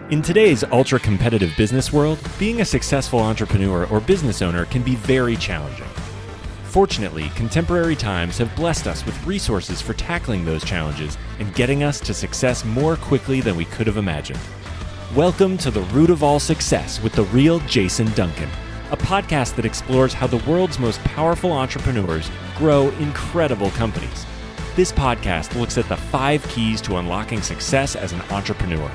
In today's ultra-competitive business world, being a successful entrepreneur or business owner can be very challenging. Fortunately, contemporary times have blessed us with resources for tackling those challenges and getting us to success more quickly than we could have imagined. Welcome to The Root of All Success with the real Jason Duncan, a podcast that explores how the world's most powerful entrepreneurs grow incredible companies. This podcast looks at the 5 keys to unlocking success as an entrepreneur.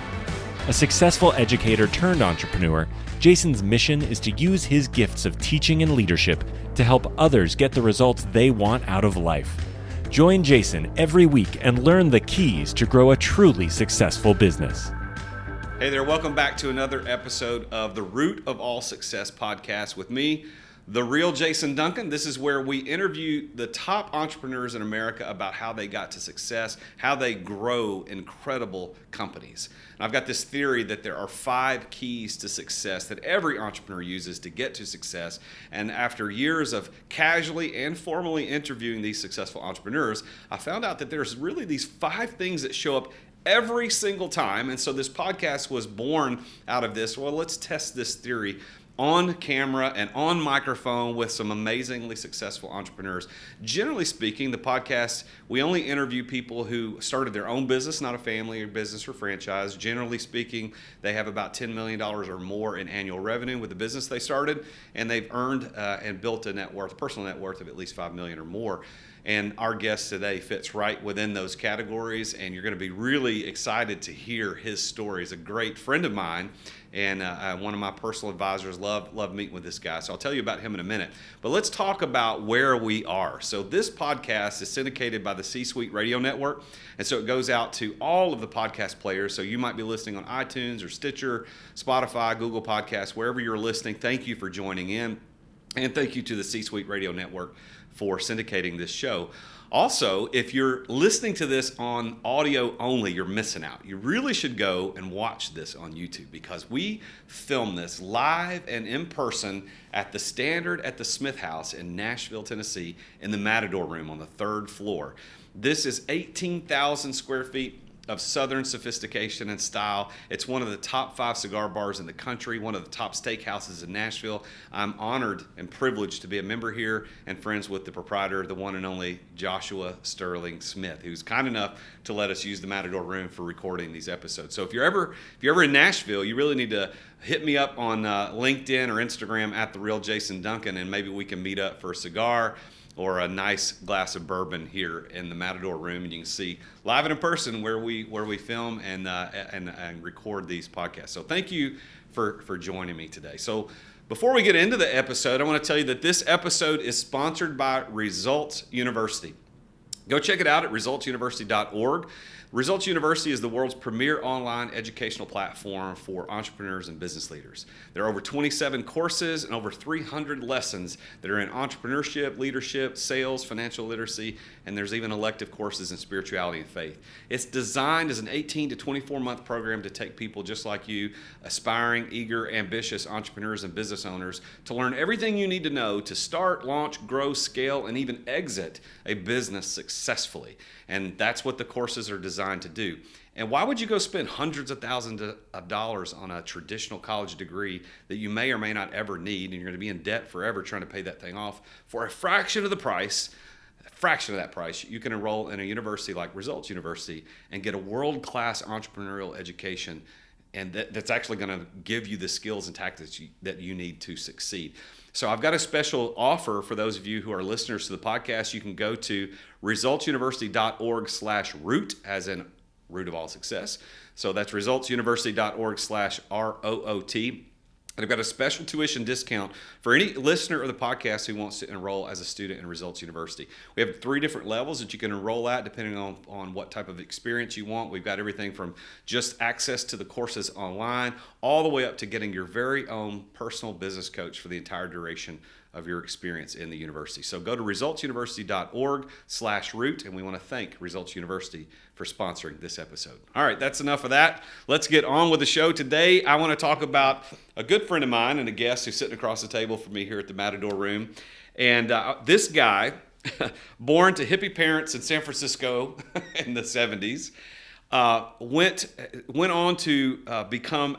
A successful educator turned entrepreneur, Jason's mission is to use his gifts of teaching and leadership to help others get the results they want out of life. Join Jason every week and learn the keys to grow a truly successful business. Hey there, welcome back to another episode of the Root of All Success podcast with me, the real Jason Duncan. This is where we interview the top entrepreneurs in America about how they got to success, how they grow incredible companies. And I've got this theory that there are 5 keys to success that every entrepreneur uses to get to success. And after years of casually and formally interviewing these successful entrepreneurs, I found out that there's really these 5 things that show up every single time. And so this podcast was born out of this. Well, let's test this theory on camera and on microphone with some amazingly successful entrepreneurs. Generally speaking, the podcast, we only interview people who started their own business, not a family or business or franchise. Generally speaking, they have about $10 million or more in annual revenue with the business they started, and they've earned and built a net worth, personal net worth of at least $5 million or more. And our guest today fits right within those categories, and you're going to be really excited to hear his story. He's a great friend of mine, and one of my personal advisors. Love meeting with this guy. So I'll tell you about him in a minute. But let's talk about where we are. So this podcast is syndicated by the C-Suite Radio Network, and so it goes out to all of the podcast players. So you might be listening on iTunes or Stitcher, Spotify, Google Podcasts, wherever you're listening. Thank you for joining in, and thank you to the C-Suite Radio Network for syndicating this show. Also, if you're listening to this on audio only, you're missing out. You really should go and watch this on YouTube because we film this live and in person at the Standard at the Smith House in Nashville, Tennessee, in the Matador Room on the 3rd floor. This is 18,000 square feet of Southern sophistication and style. It's one of the top 5 cigar bars in the country, one of the top steakhouses in Nashville. I'm honored and privileged to be a member here and friends with the proprietor, the one and only Joshua Sterling Smith, who's kind enough to let us use the Matador Room for recording these episodes. So if you're ever in Nashville, you really need to hit me up on LinkedIn or Instagram at The Real Jason Duncan, and maybe we can meet up for a cigar or a nice glass of bourbon here in the Matador Room, and you can see live and in person where we film and record these podcasts. So thank you for joining me today. So before we get into the episode, I want to tell you that this episode is sponsored by Results University. Go check it out at resultsuniversity.org. Results University is the world's premier online educational platform for entrepreneurs and business leaders. There are over 27 courses and over 300 lessons that are in entrepreneurship, leadership, sales, financial literacy, and there's even elective courses in spirituality and faith. It's designed as an 18 to 24-month program to take people just like you, aspiring, eager, ambitious entrepreneurs and business owners, to learn everything you need to know to start, launch, grow, scale, and even exit a business successfully. And that's what the courses are designed to do. And why would you go spend hundreds of thousands of dollars on a traditional college degree that you may or may not ever need, and you're going to be in debt forever trying to pay that thing off for a fraction of the price? Fraction of that price, you can enroll in a university like Results University and get a world-class entrepreneurial education, and that's actually going to give you the skills and tactics that you need to succeed. So I've got a special offer for those of you who are listeners to the podcast. You can go to resultsuniversity.org/root, as in root of all success. So that's resultsuniversity.org/ROOT. And I've got a special tuition discount for any listener of the podcast who wants to enroll as a student in Results University. We have 3 different levels that you can enroll at depending on what type of experience you want. We've got everything from just access to the courses online all the way up to getting your very own personal business coach for the entire duration of your experience in the university. So go to resultsuniversity.org/root, and we want to thank Results University for sponsoring this episode. All right, that's enough of that. Let's get on with the show. Today, I want to talk about a good friend of mine and a guest who's sitting across the table from me here at the Matador Room. And this guy, born to hippie parents in San Francisco in the 70s, Went on to become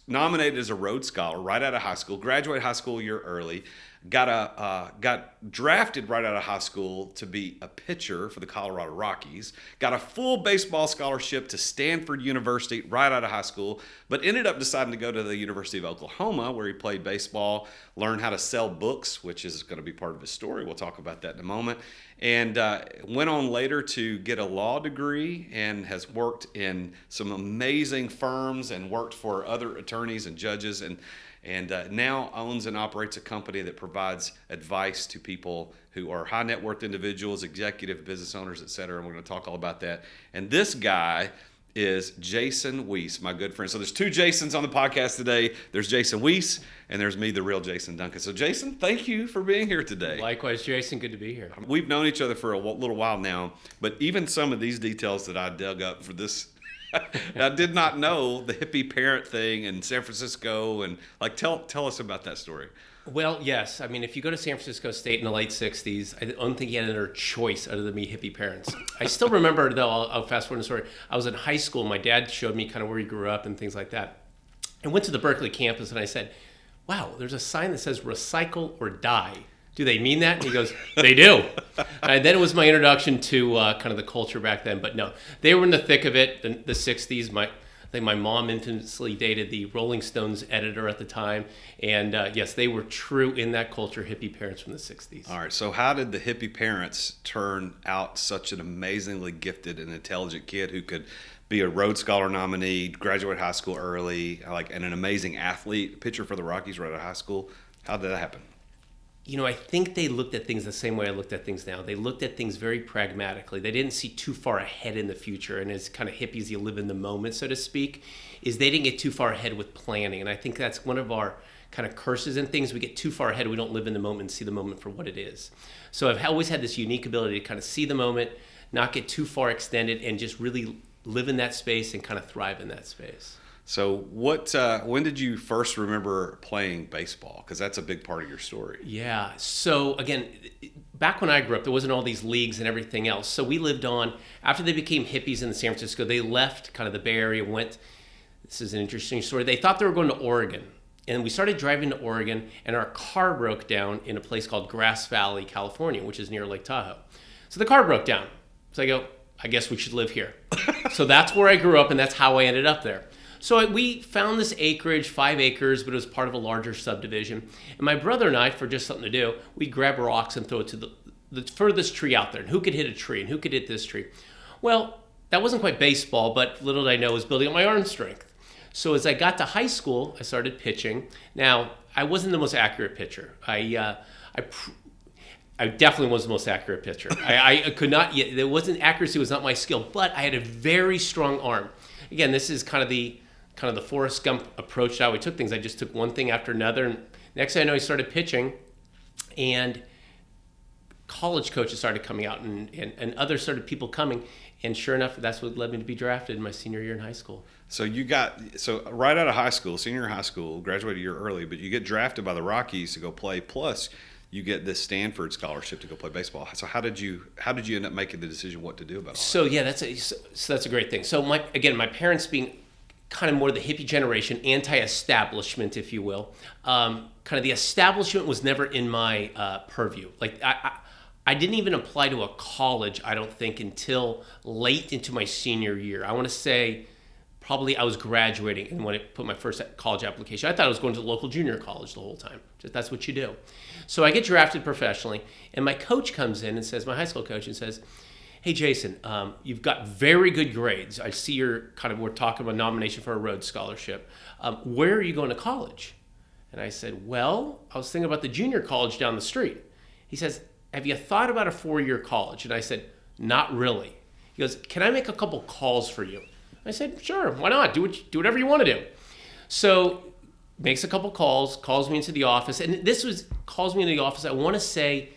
nominated as a Rhodes Scholar right out of high school. Graduated high school a year early. Got drafted right out of high school to be a pitcher for the Colorado Rockies. Got a full baseball scholarship to Stanford University right out of high school, but ended up deciding to go to the University of Oklahoma, where he played baseball, learned how to sell books, which is going to be part of his story. We'll talk about that in a moment. And went on later to get a law degree and has worked in some amazing firms and worked for other attorneys and judges, and now owns and operates a company that provides advice to people who are high net worth individuals, executive business owners, et cetera. And we're going to talk all about that. And this guy is Jason Weiss, my good friend. So there's two Jasons on the podcast today. There's Jason Weiss, and there's me, the real Jason Duncan. So Jason, thank you for being here today. Likewise, Jason, good to be here. We've known each other for a little while now, but even some of these details that I dug up for this, I did not know the hippie parent thing in San Francisco, and tell us about that story. Well, yes. I mean, if you go to San Francisco State in the late 60s, I don't think you had another choice other than me hippie parents. I still remember, though, I'll fast forward the story. I was in high school. My dad showed me kind of where he grew up and things like that. I went to the Berkeley campus and I said, wow, there's a sign that says recycle or die. Do they mean that? And he goes, they do. And then it was my introduction to kind of the culture back then. But no, they were in the thick of it, the 60s. I think my mom infamously dated the Rolling Stones editor at the time. And yes, they were true in that culture, hippie parents from the 60s. All right. So how did the hippie parents turn out such an amazingly gifted and intelligent kid who could be a Rhodes Scholar nominee, graduate high school early, and an amazing athlete, pitcher for the Rockies right out of high school? How did that happen? You know, I think they looked at things the same way I looked at things now. They looked at things very pragmatically. They didn't see too far ahead in the future. And as kind of hippies, you live in the moment, so to speak, is they didn't get too far ahead with planning. And I think that's one of our kind of curses and things. We get too far ahead. We don't live in the moment and see the moment for what it is. So I've always had this unique ability to kind of see the moment, not get too far extended, and just really live in that space and kind of thrive in that space. So when did you first remember playing baseball? Because that's a big part of your story. Yeah. So again, back when I grew up, there wasn't all these leagues and everything else. So we lived on, after they became hippies in San Francisco, they left kind of the Bay Area, this is an interesting story. They thought they were going to Oregon. And we started driving to Oregon, and our car broke down in a place called Grass Valley, California, which is near Lake Tahoe. So the car broke down. So I go, I guess we should live here. So that's where I grew up, and that's how I ended up there. So we found this acreage, 5 acres, but it was part of a larger subdivision. And my brother and I, for just something to do, we'd grab rocks and throw it to the furthest tree out there. And who could hit a tree and who could hit this tree? Well, that wasn't quite baseball, but little did I know it was building up my arm strength. So as I got to high school, I started pitching. Now, I wasn't the most accurate pitcher. I definitely was the most accurate pitcher. I could not yet, accuracy was not my skill, but I had a very strong arm. Again, this is kind of the Forrest Gump approach to how we took things. I just took one thing after another, and next thing I know, I started pitching, and college coaches started coming out, and other people coming, and sure enough, that's what led me to be drafted in my senior year in high school. So right out of high school, senior high school, graduated a year early, but you get drafted by the Rockies to go play, plus you get this Stanford scholarship to go play baseball. So how did you end up making the decision what to do about all that? So yeah, that's a great thing. So my parents being kind of more the hippie generation, anti-establishment, if you will. Kind of the establishment was never in my purview. Like I didn't even apply to a college, I don't think, until late into my senior year. I want to say probably I was graduating and when I put my first college application. I thought I was going to the local junior college the whole time. Just that's what you do. So I get drafted professionally, and my coach comes in and says, my high school coach, and says, hey, Jason, you've got very good grades. I see we're talking about nomination for a Rhodes Scholarship. Where are you going to college? And I said, well, I was thinking about the junior college down the street. He says, have you thought about a 4-year college? And I said, not really. He goes, can I make a couple calls for you? I said, sure, why not? Do whatever you want to do. So makes a couple calls, calls me into the office. And calls me into the office, I want to say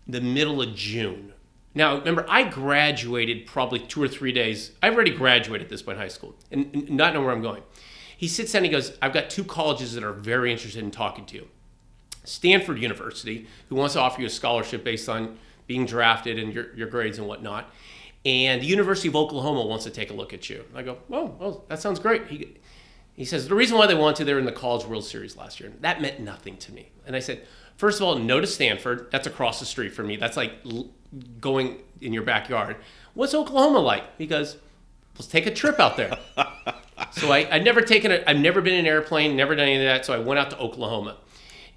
the middle of June. Now, remember, I graduated probably 2 or 3 days. I've already graduated at this point in high school and not know where I'm going. He sits down and he goes, I've got 2 colleges that are very interested in talking to you. Stanford University, who wants to offer you a scholarship based on being drafted and your grades and whatnot. and the University of Oklahoma wants to take a look at you. I go, oh, that sounds great. He says, the reason why they want to, they're in the College World Series last year. That meant nothing to me. And I said, first of all, no to Stanford. That's across the street from me. That's like going in your backyard. What's Oklahoma like? He goes, let's take a trip out there. So I've never been in an airplane, never done any of that. So I went out to Oklahoma.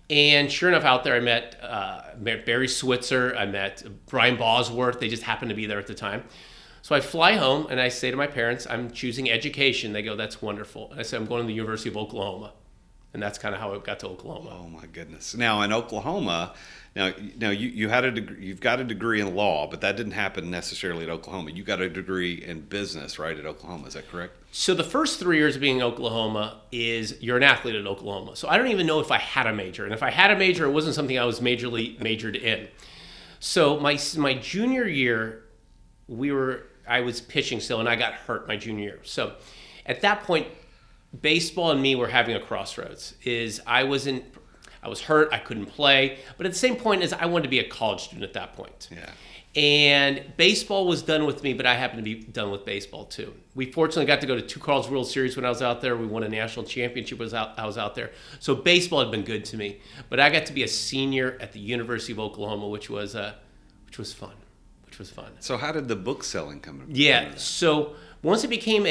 And sure enough, out there I met Barry Switzer. I met Brian Bosworth. They just happened to be there at the time. So I fly home and I say to my parents, I'm choosing education. They go, that's wonderful. And I say, I'm going to the University of Oklahoma. And that's kind of how I got to Oklahoma. Oh my goodness! Now in Oklahoma, you had a degree, you've got a degree in law, but that didn't happen necessarily at Oklahoma. You got a degree in business, right, at Oklahoma? Is that correct? So the first 3 years of being in Oklahoma is you're an athlete at Oklahoma. So I don't even know if I had a major, and if I had a major, it wasn't something I was majored in. So my junior year, I was pitching still, and I got hurt my junior year. So at that point, baseball and me were having a crossroads. I was hurt, I couldn't play, but at the same point as I wanted to be a college student at that point. Yeah. And baseball was done with me, but I happened to be done with baseball too. We fortunately got to go to 2 College World Series when I was out there. We won a national championship I was out there. So baseball had been good to me, but I got to be a senior at the University of Oklahoma, which was fun. So how did the book selling come in? Yeah. So once it became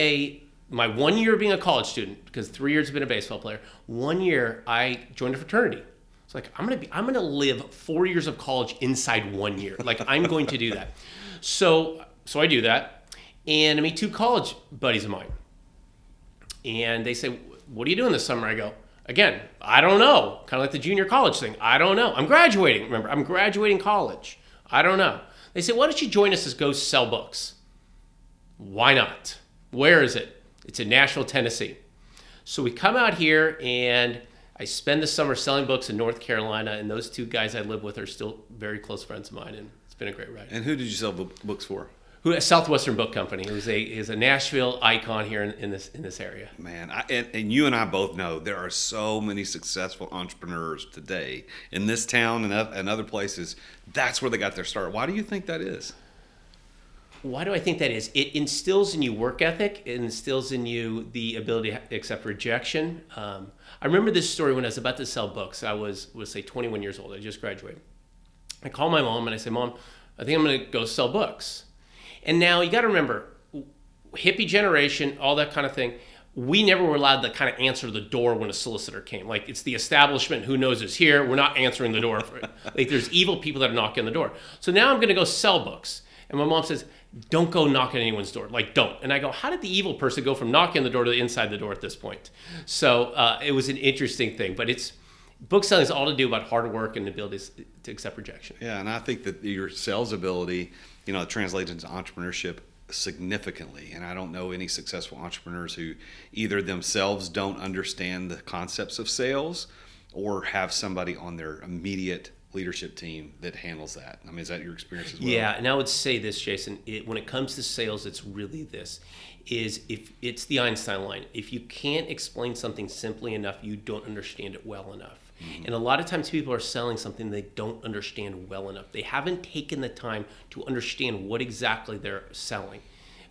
my 1 year being a college student, because 3 years have been a baseball player, 1 year I joined a fraternity. It's like, I'm gonna live 4 years of college inside 1 year. Like, I'm going to do that. So I do that, and I meet 2 college buddies of mine, and they say, "What are you doing this summer?" I go, again, I don't know. Kind of like the junior college thing. I don't know. I'm graduating. Remember, I'm graduating college. I don't know. They say, "Why don't you join us to go sell books?" Why not? Where is it? It's in Nashville, Tennessee. So we come out here, and I spend the summer selling books in North Carolina, and those 2 guys I live with are still very close friends of mine, and it's been a great ride. And who did you sell books for? Southwestern Book Company. It is a Nashville icon here in this area. Man, and you and I both know there are so many successful entrepreneurs today in this town and other places. That's where they got their start. Why do you think that is? Why do I think that is? It instills in you work ethic. It instills in you the ability to accept rejection. I remember this story when I was about to sell books. I was say 21 years old. I just graduated. I call my mom and I say, "Mom, I think I'm going to go sell books." And now you got to remember, hippie generation, all that kind of thing. We never were allowed to kind of answer the door when a solicitor came. Like, it's the establishment who knows is here. We're not answering the door. Like, there's evil people that are knocking on the door. So now I'm going to go sell books. And my mom says, "Don't go knock on anyone's door. Like, don't." And I go, how did the evil person go from knocking on the door to inside the door at this point? So it was an interesting thing. But book selling is all to do about hard work and the ability to accept rejection. Yeah, and I think that your sales ability, translates into entrepreneurship significantly. And I don't know any successful entrepreneurs who either themselves don't understand the concepts of sales or have somebody on their immediate leadership team that handles that. I mean, is that your experience as well? Yeah, and I would say this, Jason, when it comes to sales, it's really this, is if it's the Einstein line. If you can't explain something simply enough, you don't understand it well enough. Mm-hmm. And a lot of times people are selling something they don't understand well enough. They haven't taken the time to understand what exactly they're selling,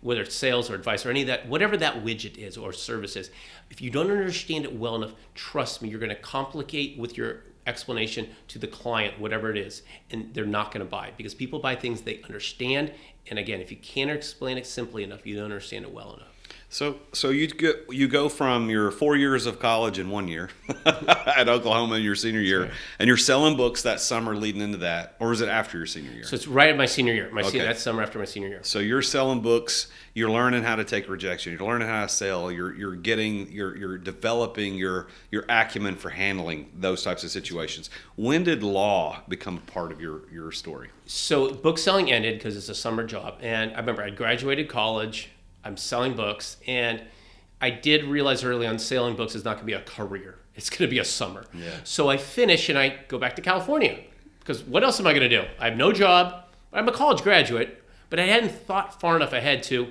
whether it's sales or advice or any of that, whatever that widget is or service is. If you don't understand it well enough, trust me, you're going to complicate with your explanation to the client, whatever it is, and they're not going to buy, because people buy things they understand. And again, if you can't explain it simply enough, you don't understand it well enough. So you go from your 4 years of college in 1 year at Oklahoma in your senior year, right, and you're selling books that summer leading into that, or is it after your senior year? So it's right at my senior year. Okay. That summer after my senior year. So you're selling books. You're learning how to take rejection. You're learning how to sell. You're developing your acumen for handling those types of situations. When did law become a part of your story? So book selling ended because it's a summer job, and I remember I graduated college. I'm selling books, and I did realize early on selling books is not going to be a career. It's going to be a summer. Yeah. So I finish and I go back to California, because what else am I going to do? I have no job. I'm a college graduate, but I hadn't thought far enough ahead to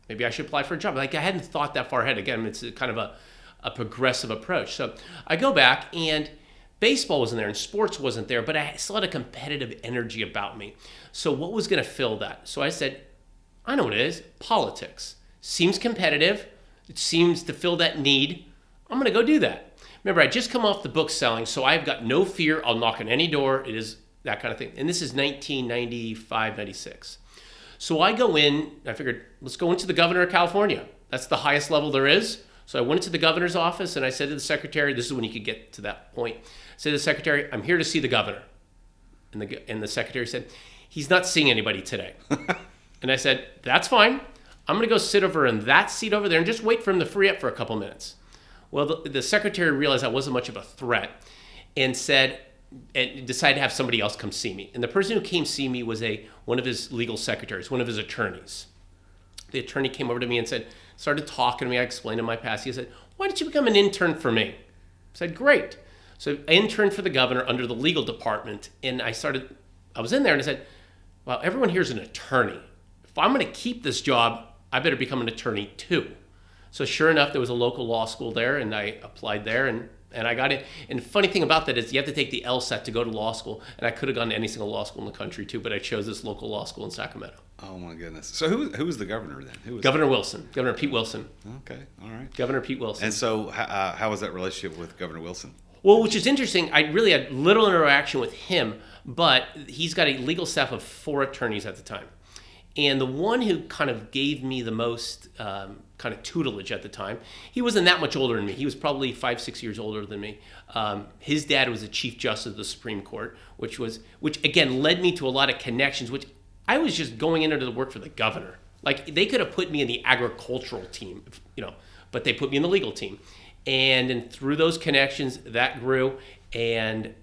maybe I should apply for a job. Like, I hadn't thought that far ahead. Again, it's kind of a progressive approach. So I go back, and baseball wasn't there and sports wasn't there, but I still had a competitive energy about me. So what was going to fill that? So I said, I know what it is. Politics. Seems competitive. It seems to fill that need. I'm going to go do that. Remember, I just come off the book selling, so I've got no fear. I'll knock on any door. It is that kind of thing. And this is 1995, 96. So I go in, I figured, let's go into the governor of California. That's the highest level there is. So I went into the governor's office and I said to the secretary, this is when you could get to that point. I said to the secretary, I'm here to see the governor. And the secretary said, he's not seeing anybody today. And I said, that's fine. I'm going to go sit over in that seat over there and just wait for him to free up for a couple minutes. Well, the secretary realized I wasn't much of a threat and decided to have somebody else come see me. And the person who came see me was one of his legal secretaries, one of his attorneys. The attorney came over to me and started talking to me. I explained him my past. He said, why don't you become an intern for me? I said, great. So I interned for the governor under the legal department. And I was in there and I said, well, everyone here's an attorney. If I'm going to keep this job, I better become an attorney too. So sure enough, there was a local law school there, and I applied there, and I got it. And the funny thing about that is you have to take the LSAT to go to law school, and I could have gone to any single law school in the country too, but I chose this local law school in Sacramento. Oh my goodness! So who was the governor then? Governor Wilson, Governor Pete Wilson. Okay, all right. Governor Pete Wilson. And so how was that relationship with Governor Wilson? Well, which is interesting. I really had little interaction with him, but he's got a legal staff of 4 attorneys at the time. And the one who kind of gave me the most kind of tutelage at the time, he wasn't that much older than me. He was probably 5-6 years older than me. His dad was the Chief Justice of the Supreme Court, which again led me to a lot of connections, which I was just going in there to work for the governor. Like, they could have put me in the agricultural team, but they put me in the legal team. And then through those connections, that grew, and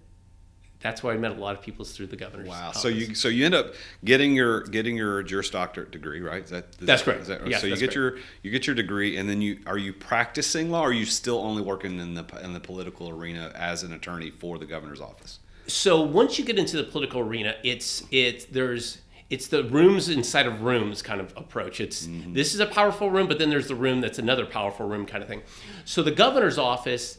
that's why I met a lot of people through the governor's office. So you end up getting your Juris Doctorate degree, right? That's correct. Is that right? Yes, so you get your degree, and then are you practicing law, or are you still only working in the political arena as an attorney for the governor's office? So once you get into the political arena, it's the rooms inside of rooms kind of approach. This is a powerful room, but then there's the room that's another powerful room kind of thing. So the governor's office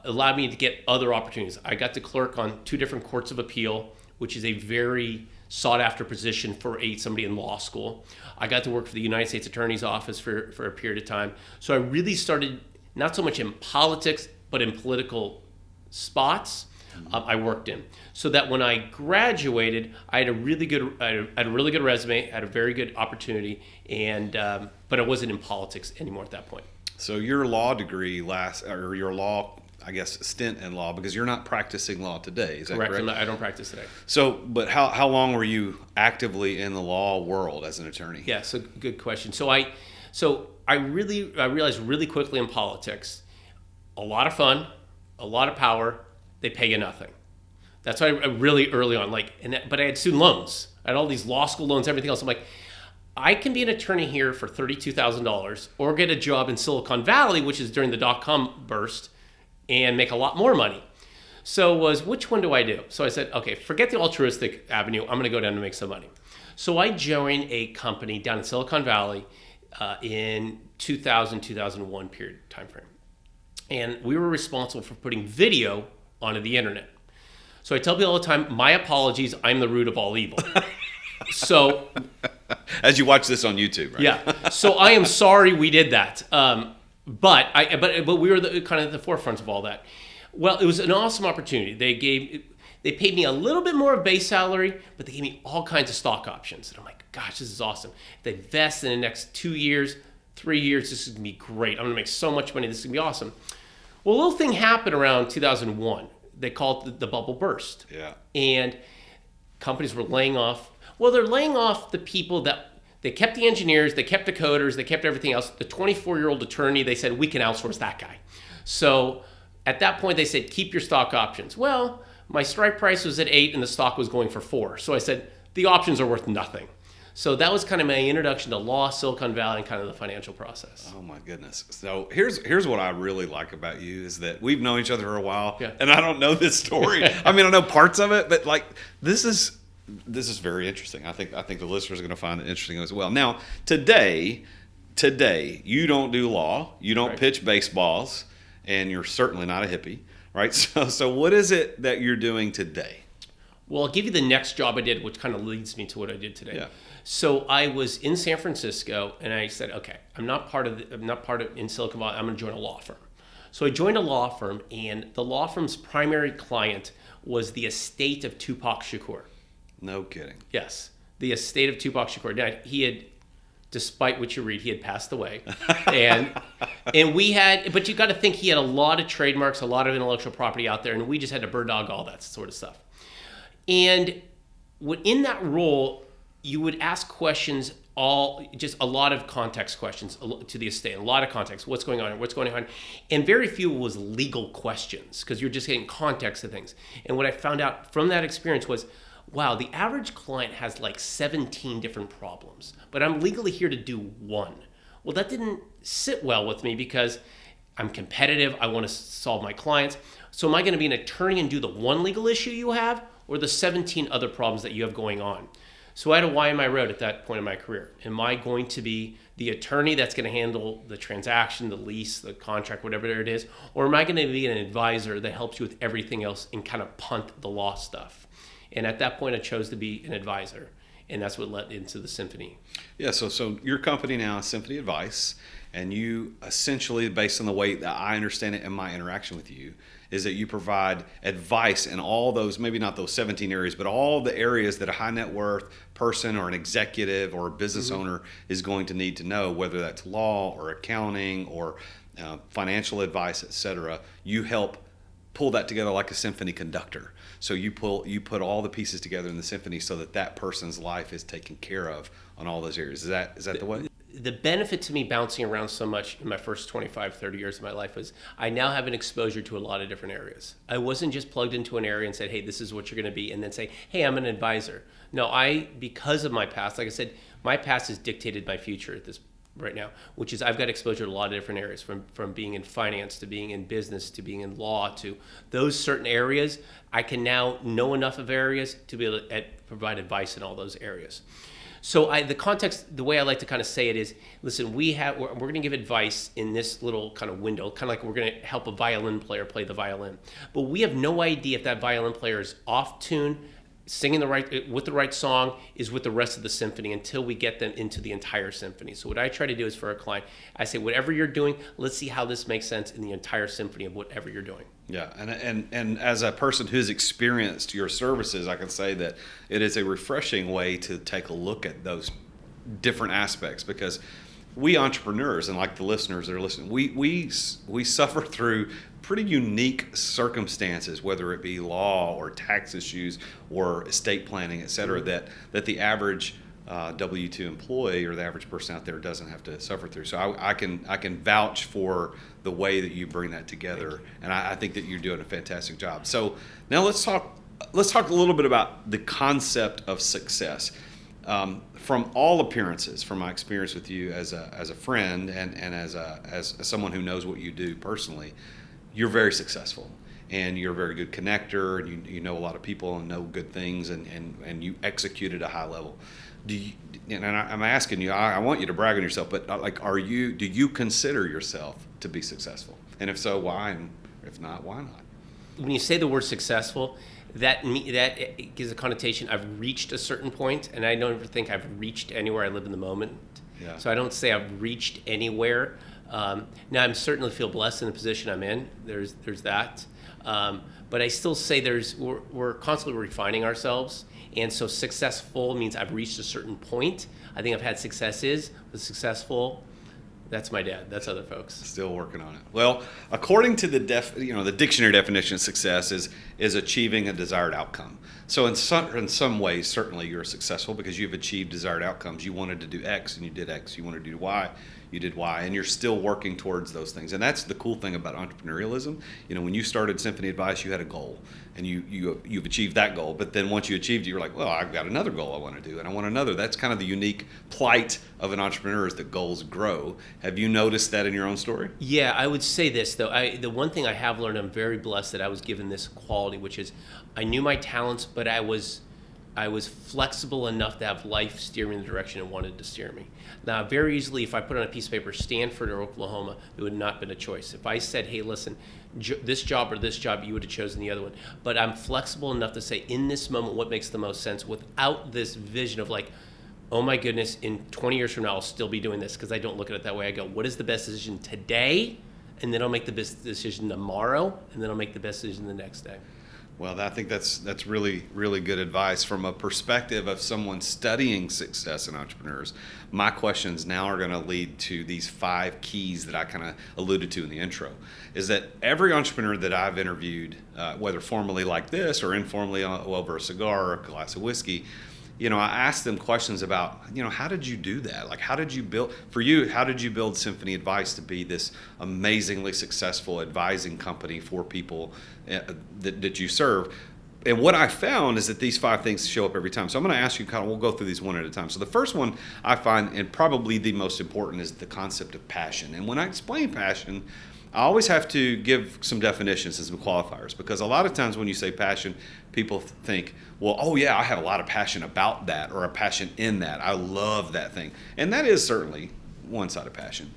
allowed me to get other opportunities. I got to clerk on 2 different courts of appeal, which is a very sought after position for somebody in law school. I got to work for the United States Attorney's Office for a period of time. So I really started not so much in politics, but in political spots. I worked in, so that when I graduated, I had a really good resume, had a very good opportunity, and but I wasn't in politics anymore at that point. So your law degree your law, I guess, stint in law, because you're not practicing law today, is that correct? I don't practice today. So, but how long were you actively in the law world as an attorney? Yeah, so good question. So I realized really quickly in politics, a lot of fun, a lot of power. They pay you nothing. That's why I really early on, but I had student loans. I had all these law school loans, everything else. I'm like, I can be an attorney here for $32,000 or get a job in Silicon Valley, which is during the dot-com burst, and make a lot more money. So which one do I do? So I said, okay, forget the altruistic avenue. I'm going to go down and make some money. So I joined a company down in Silicon Valley in 2000, 2001 period time frame. And we were responsible for putting video onto the internet. So I tell people all the time, my apologies, I'm the root of all evil. So, as you watch this on YouTube, right? Yeah. So I am sorry we did that. But we were kind of at the forefront of all that. Well, it was an awesome opportunity. They paid me a little bit more of base salary, but they gave me all kinds of stock options. And I'm like, gosh, this is awesome. If they vest in the next 2 years, 3 years, this is gonna be great. I'm gonna make so much money. This is gonna be awesome. Well, a little thing happened around 2001. They called it the bubble burst. Yeah. And companies were laying off. Well, they're laying off the people that they kept the engineers, they kept the coders, they kept everything else. The 24-year-old attorney, they said, we can outsource that guy. So at that point, they said, keep your stock options. Well, my strike price was at 8 and the stock was going for 4. So I said, the options are worth nothing. So that was kind of my introduction to law, Silicon Valley, and kind of the financial process. Oh my goodness! So here's what I really like about you is that we've known each other for a while, yeah. And I don't know this story. I mean, I know parts of it, but like this is very interesting. I think the listeners are going to find it interesting as well. Now, today, you don't do law, you don't right. pitch baseballs, and you're certainly not a hippie, right? So what is it that you're doing today? Well, I'll give you the next job I did, which kind of leads me to what I did today. Yeah. So I was in San Francisco, and I said, okay, I'm not part of in Silicon Valley. I'm going to join a law firm. So I joined a law firm, and the law firm's primary client was the estate of Tupac Shakur. No kidding. Yes, the estate of Tupac Shakur. Now, he had, despite what you read, he had passed away, and we had. But you got to think he had a lot of trademarks, a lot of intellectual property out there, and we just had to bird dog all that sort of stuff. And in that role, you would ask questions, just a lot of context questions to the estate, a lot of context. What's going on? What's going on? And very few was legal questions because you're just getting context of things. And what I found out from that experience was, wow, the average client has like 17 different problems, but I'm legally here to do one. Well, that didn't sit well with me because I'm competitive. I want to solve my clients. So am I going to be an attorney and do the one legal issue you have, or the 17 other problems that you have going on? So I had a why in my road at that point in my career. Am I going to be the attorney that's going to handle the transaction, the lease, the contract, whatever it is? Or am I going to be an advisor that helps you with everything else and kind of punt the law stuff? And at that point, I chose to be an advisor. And that's what led into the Symphony. Yeah, so your company now is Symphony Advice, and you essentially, based on the way that I understand it in my interaction with you, is that you provide advice in all those, maybe not those 17 areas, but all the areas that a high net worth person or an executive or a business owner is going to need to know, whether that's law or accounting or financial advice, et cetera. You help pull that together like a symphony conductor. So you put all the pieces together in the symphony so that person's life is taken care of on all those areas. Is that the way? The benefit to me bouncing around so much in my first 25, 30 years of my life was I now have an exposure to a lot of different areas. I wasn't just plugged into an area and said, hey, this is what you're going to be, and then say, hey, I'm an advisor. No, because of my past, like I said, my past has dictated my future at this right now, which is I've got exposure to a lot of different areas, from being in finance to being in business to being in law to those certain areas. I can now know enough of areas to be able to provide advice in all those areas. So the context, the way I like to kind of say it is, listen, we're going to give advice in this little kind of window, kind of like we're going to help a violin player play the violin. But we have no idea if that violin player is off tune, singing with the right song, is with the rest of the symphony until we get them into the entire symphony. So what I try to do is for a client, I say, whatever you're doing, let's see how this makes sense in the entire symphony of whatever you're doing. Yeah, and as a person who's experienced your services, I can say that it is a refreshing way to take a look at those different aspects, because we entrepreneurs, and like the listeners that are listening, we suffer through pretty unique circumstances, whether it be law or tax issues or estate planning, et cetera, that the average W-2 employee or the average person out there doesn't have to suffer through. So I can vouch for the way that you bring that together, and I think that you're doing a fantastic job. So now let's talk a little bit about the concept of success. From all appearances, from my experience with you as a friend and as someone who knows what you do personally, you're very successful. And you're a very good connector, and you know a lot of people and know good things, and you execute at a high level. I'm asking you, I want you to brag on yourself, but do you consider yourself to be successful? And if so, why? And if not, why not? When you say the word successful, that gives a connotation. I've reached a certain point, and I don't ever think I've reached anywhere. I live in the moment. Yeah. So I don't say I've reached anywhere. Now I certainly feel blessed in the position I'm in. There's that. But I still say we're constantly refining ourselves. And so successful means I've reached a certain point. I think I've had successes, but successful, that's my dad. That's other folks. Still working on it. Well, according to the dictionary definition of success is achieving a desired outcome. So in some ways, certainly you're successful because you've achieved desired outcomes. You wanted to do X and you did X. You wanted to do Y, you did Y, and you're still working towards those things. And that's the cool thing about entrepreneurialism. When you started Symphony Advice, you had a goal, and you've achieved that goal. But then once you achieved it, you're like, well, I've got another goal I want to do, and I want another. That's kind of the unique plight of an entrepreneur, is that goals grow. Have you noticed that in your own story? Yeah, I would say this, though. The one thing I have learned, I'm very blessed that I was given this quality, which is I knew my talents, but I I was flexible enough to have life steer me in the direction it wanted to steer me. Now, very easily, if I put on a piece of paper, Stanford or Oklahoma, it would not have been a choice. If I said, hey, listen, this job or this job, you would have chosen the other one. But I'm flexible enough to say, in this moment, what makes the most sense without this vision of like, oh my goodness, in 20 years from now, I'll still be doing this, because I don't look at it that way. I go, what is the best decision today? And then I'll make the best decision tomorrow, and then I'll make the best decision the next day. Well, I think that's really, really good advice from a perspective of someone studying success in entrepreneurs. My questions now are going to lead to these 5 keys that I kind of alluded to in the intro. Is that every entrepreneur that I've interviewed, whether formally like this or informally over a cigar or a glass of whiskey, I asked them questions about, how did you do that? Like, how did you build Symphony Advice to be this amazingly successful advising company for people that you serve? And what I found is that these 5 things show up every time. So I'm going to ask you we'll go through these one at a time. So the first one I find, and probably the most important, is the concept of passion. And when I explain passion, I always have to give some definitions and some qualifiers, because a lot of times when you say passion, people think, well, oh yeah, I have a lot of passion about that, or a passion in that. I love that thing. And that is certainly one side of passion.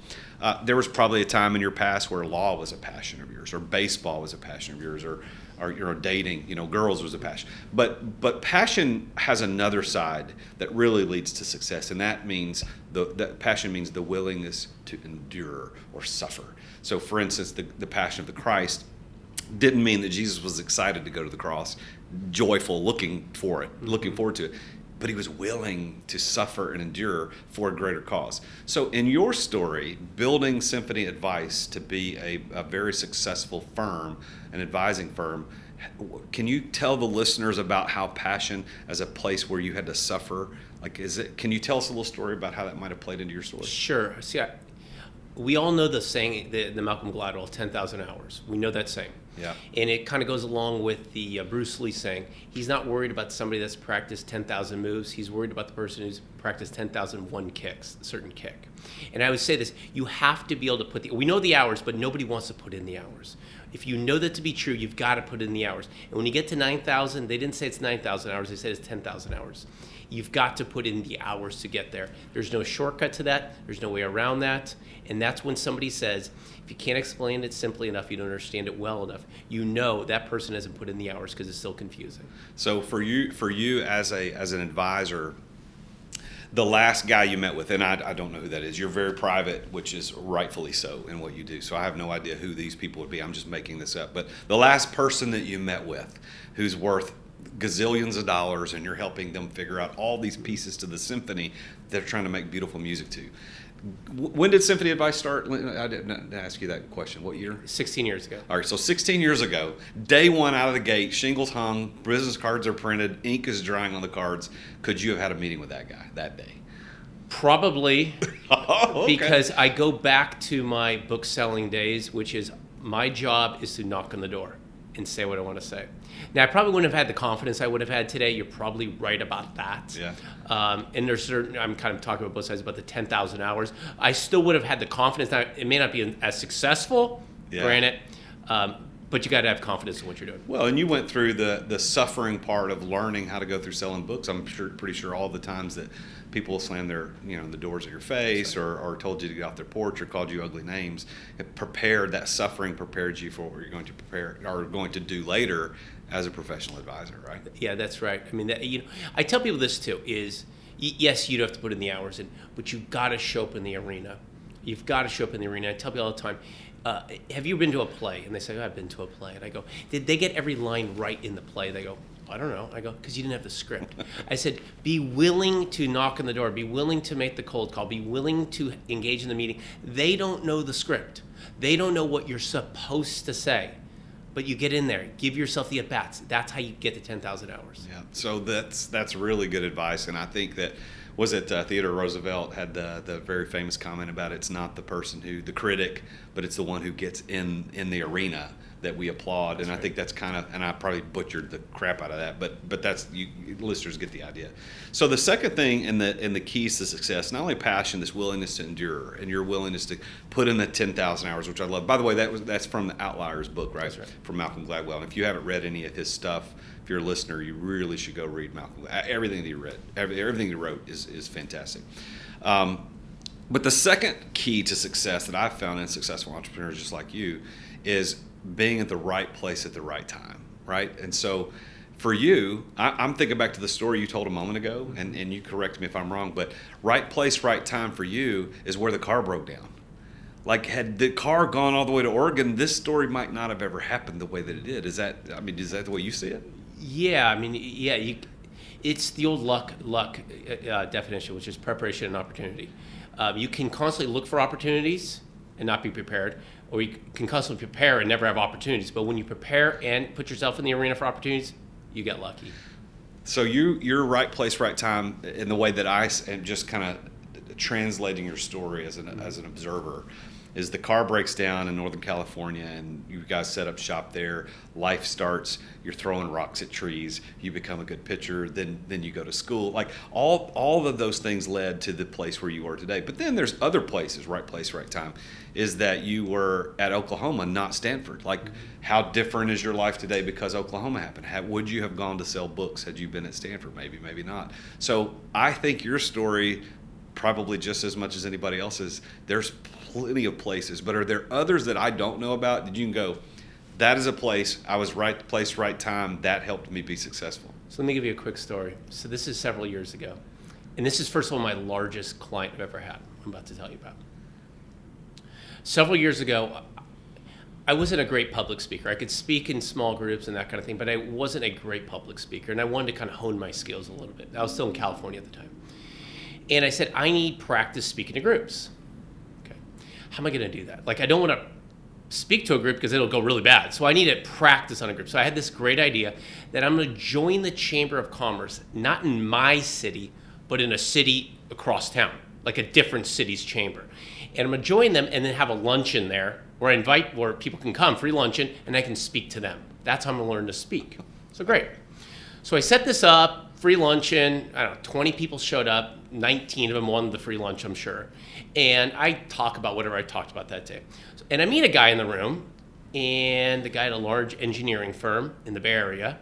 There was probably a time in your past where law was a passion of yours, or baseball was a passion of yours, or dating, girls was a passion. But passion has another side that really leads to success, and that means that passion means the willingness to endure or suffer. So, for instance, the passion of the Christ didn't mean that Jesus was excited to go to the cross, joyful, looking forward to it, but he was willing to suffer and endure for a greater cause. So in your story, building Symphony Advice to be a very successful firm, an advising firm, can you tell the listeners about how passion as a place where you had to suffer, can you tell us a little story about how that might have played into your story? Sure. See, we all know the saying, the Malcolm Gladwell, 10,000 hours. We know that saying. Yeah. And it kind of goes along with the Bruce Lee saying, he's not worried about somebody that's practiced 10,000 moves. He's worried about the person who's practiced 10,001 kicks, a certain kick. And I would say this, you have to be able to we know the hours, but nobody wants to put in the hours. If you know that to be true, you've got to put in the hours. And when you get to 9,000, they didn't say it's 9,000 hours, they said it's 10,000 hours. You've got to put in the hours to get there. There's no shortcut to that. There's no way around that. And that's when somebody says, if you can't explain it simply enough, you don't understand it well enough, that person hasn't put in the hours because it's still confusing. So for you as an advisor, the last guy you met with, and I don't know who that is, you're very private, which is rightfully so in what you do. So I have no idea who these people would be. I'm just making this up. But the last person that you met with who's worth gazillions of dollars, and you're helping them figure out all these pieces to the symphony they're trying to make beautiful music to. When did Symphony Advice start? I didn't ask you that question. What year? 16 years ago. All right, so 16 years ago, day one out of the gate, shingles hung, business cards are printed, ink is drying on the cards. Could you have had a meeting with that guy that day? Probably, Okay. Because I go back to my book selling days, which is my job is to knock on the door and say what I want to say. Now, I probably wouldn't have had the confidence I would have had today. You're probably right about that. Yeah. And there's certain, I'm kind of talking about both sides about the 10,000 hours. I still would have had the confidence. Now, it may not be as successful, granted, but you got to have confidence in what you're doing. Well, and you went through the suffering part of learning how to go through selling books. I'm pretty sure all the times that people slammed the doors at your face, or told you to get off their porch, or called you ugly names. That suffering prepared you for what you're going to do later as a professional advisor, right? Yeah, that's right. I mean, I tell people this too: is yes, you do have to put in the hours in, but you've got to show up in the arena. You've got to show up in the arena. I tell people all the time, have you been to a play? And they say, I've been to a play. And I go, did they get every line right in the play? They go, I don't know. I go, because you didn't have the script. I said, be willing to knock on the door. Be willing to make the cold call. Be willing to engage in the meeting. They don't know the script. They don't know what you're supposed to say. But you get in there. Give yourself the at-bats. That's how you get to 10,000 hours. Yeah, so that's really good advice. And I think that, Theodore Roosevelt had the very famous comment about it's not the person the critic, but it's the one who gets in the arena that we applaud, and I think that's kind of, and I probably butchered the crap out of that, but that's, you listeners get the idea. So the second thing in the keys to success, not only passion, this willingness to endure, and your willingness to put in the 10,000 hours, which I love. By the way, that's from the Outliers book, right? That's right. From Malcolm Gladwell. And if you haven't read any of his stuff, if you're a listener, you really should go read Malcolm. Everything that he read, everything he wrote is fantastic. But the second key to success that I've found in successful entrepreneurs just like you is being at the right place at the right time, right? And so for you, I'm thinking back to the story you told a moment ago, and you correct me if I'm wrong, but right place, right time for you is where the car broke down. Like, had the car gone all the way to Oregon, this story might not have ever happened the way that it did. Is that the way you see it? Yeah, it's the old luck definition, which is preparation and opportunity. You can constantly look for opportunities and not be prepared, or you can constantly prepare and never have opportunities. But when you prepare and put yourself in the arena for opportunities, you get lucky. So you're right place, right time in the way that I am just kind of translating your story as an observer. Is the car breaks down in Northern California and you guys set up shop there, life starts, you're throwing rocks at trees, you become a good pitcher, then you go to school. Like all of those things led to the place where you are today. But then there's other places, right place, right time, is that you were at Oklahoma, not Stanford. Like, how different is your life today because Oklahoma happened? Would you have gone to sell books had you been at Stanford? Maybe, maybe not. So I think your story, probably just as much as anybody else's, there's plenty of places, but are there others that I don't know about that you can go, that is a place, I was right place, right time, that helped me be successful? So let me give you a quick story. So this is several years ago. And this is, first of all, my largest client I've ever had, I'm about to tell you about. Several years ago, I wasn't a great public speaker. I could speak in small groups and that kind of thing, but I wasn't a great public speaker, and I wanted to kind of hone my skills a little bit. I was still in California at the time. And I said, I need practice speaking to groups. Okay, how am I going to do that? Like, I don't want to speak to a group because it'll go really bad. So I need to practice on a group. So I had this great idea that I'm going to join the Chamber of Commerce, not in my city, but in a city across town, like a different city's chamber. And I'm going to join them and then have a luncheon there where people can come, free luncheon, and I can speak to them. That's how I'm going to learn to speak. So great. So I set this up, free luncheon, I don't know, 20 people showed up, 19 of them wanted the free lunch, I'm sure. And I talk about whatever I talked about that day. And I meet a guy in the room, and the guy at a large engineering firm in the Bay Area,